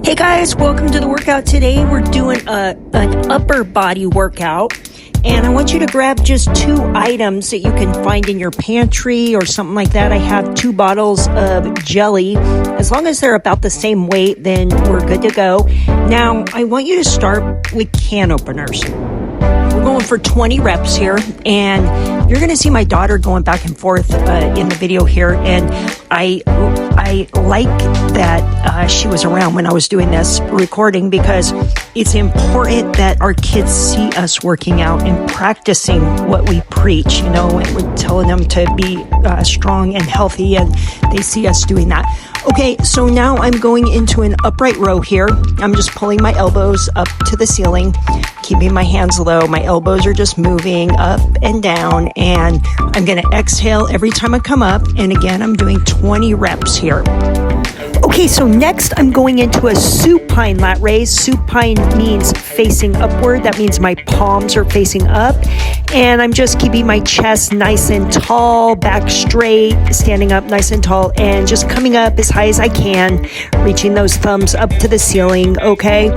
Hey guys, welcome to the workout. Today we're doing an upper body workout, and I want you to grab just 2 items that you can find in your pantry or something like that. I have 2 bottles of jelly. As long as they're about the same weight, then we're good to go. Now, I want you to start with can openers. We're going for 20 reps here, and you're going to see my daughter going back and forth in the video here, and I like that she was around when I was doing this recording, because it's important that our kids see us working out and practicing what we preach, and we're telling them to be strong and healthy, and they see us doing that. Okay, so now I'm going into an upright row here. I'm just pulling my elbows up to the ceiling, keeping my hands low. My elbows are just moving up and down, and I'm going to exhale every time I come up. And again, I'm doing 20 reps here. Okay, so next I'm going into a supine lat raise. Supine means facing upward. That means my palms are facing up. And I'm just keeping my chest nice and tall, back straight, standing up nice and tall, and just coming up as high as I can, reaching those thumbs up to the ceiling, okay?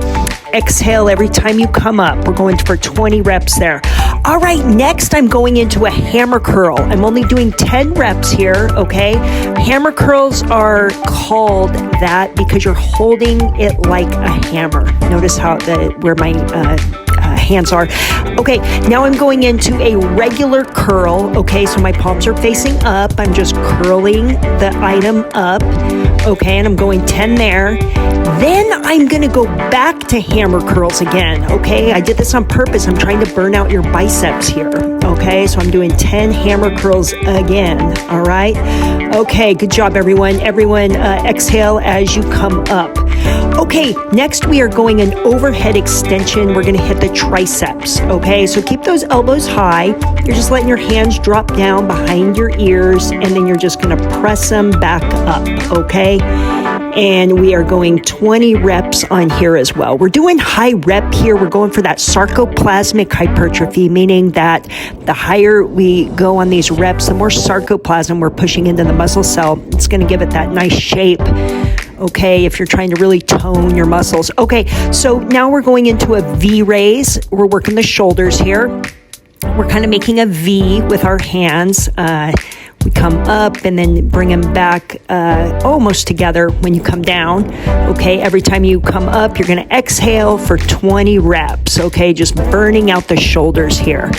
Exhale every time you come up. We're going for 20 reps there. All right, next I'm going into a hammer curl. I'm only doing 10 reps here, okay? Hammer curls are called that because you're holding it like a hammer. Notice how where my hands are. Okay, now I'm going into a regular curl. Okay, so my palms are facing up. I'm just curling the item up. Okay, and I'm going 10 there. Then I'm going to go back to hammer curls again. Okay, I did this on purpose. I'm trying to burn out your biceps here. Okay, so I'm doing 10 hammer curls again. All right. Okay, good job, everyone. Everyone, exhale as you come up. Okay, next we are going an overhead extension. We're going to hit the triceps. Okay, so keep those elbows high. You're just letting your hands drop down behind your ears, and then you're just going to press them back up. Okay, and we are going 20 reps on here as well. We're doing high rep here. We're going for that sarcoplasmic hypertrophy, meaning that the higher we go on these reps, the more sarcoplasm we're pushing into the muscle cell. It's going to give it that nice shape. Okay, if you're trying to really tone your muscles. Okay, so now we're going into a V raise. We're working the shoulders here. We're kind of making a V with our hands. We come up and then bring them back almost together when you come down. Okay, every time you come up, you're going to exhale for 20 reps. Okay, just burning out the shoulders here.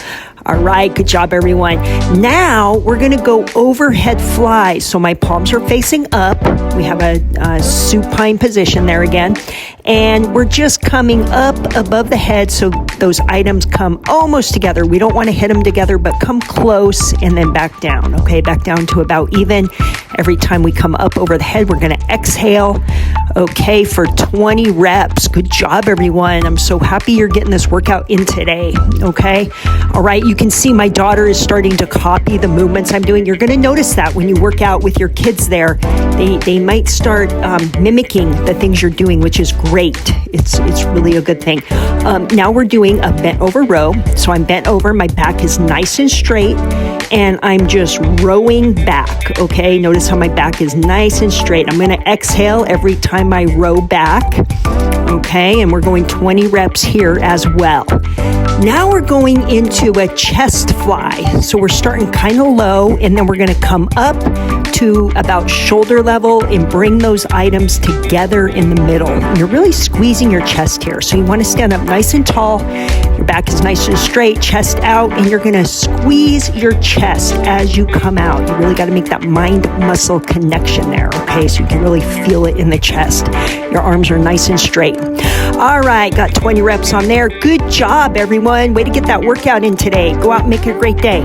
All right, good job, everyone. Now we're going to go overhead fly. So my palms are facing up. We have a supine position there again. And we're just coming up above the head so those items come almost together. We don't want to hit them together, but come close and then back down. Okay, back down to about even. Every time we come up over the head, we're going to exhale. Okay, for 20 reps. Good job, everyone. I'm so happy you're getting this workout in today. Okay, all right, you can see my daughter is starting to copy the movements I'm doing. You're going to notice that when you work out with your kids there, they might start mimicking the things you're doing, which is great. It's really a good thing. Now we're doing a bent over row. So I'm bent over, my back is nice and straight, and I'm just rowing back. Okay, notice how my back is nice and straight. I'm going to exhale every time I row back. Okay, and we're going 20 reps here as well. Now we're going into a chest fly. So we're starting kind of low, and then we're going to come up to about shoulder level and bring those items together in the middle. And you're really squeezing your chest here. So you want to stand up nice and tall. Your back is nice and straight, chest out, and you're going to squeeze your chest as you come out. You really got to make that mind-muscle connection there, okay? So you can really feel it in the chest. Your arms are nice and straight. All right, got 20 reps on there. Good job, everyone. Way to get that workout in today. Go out and make it a great day.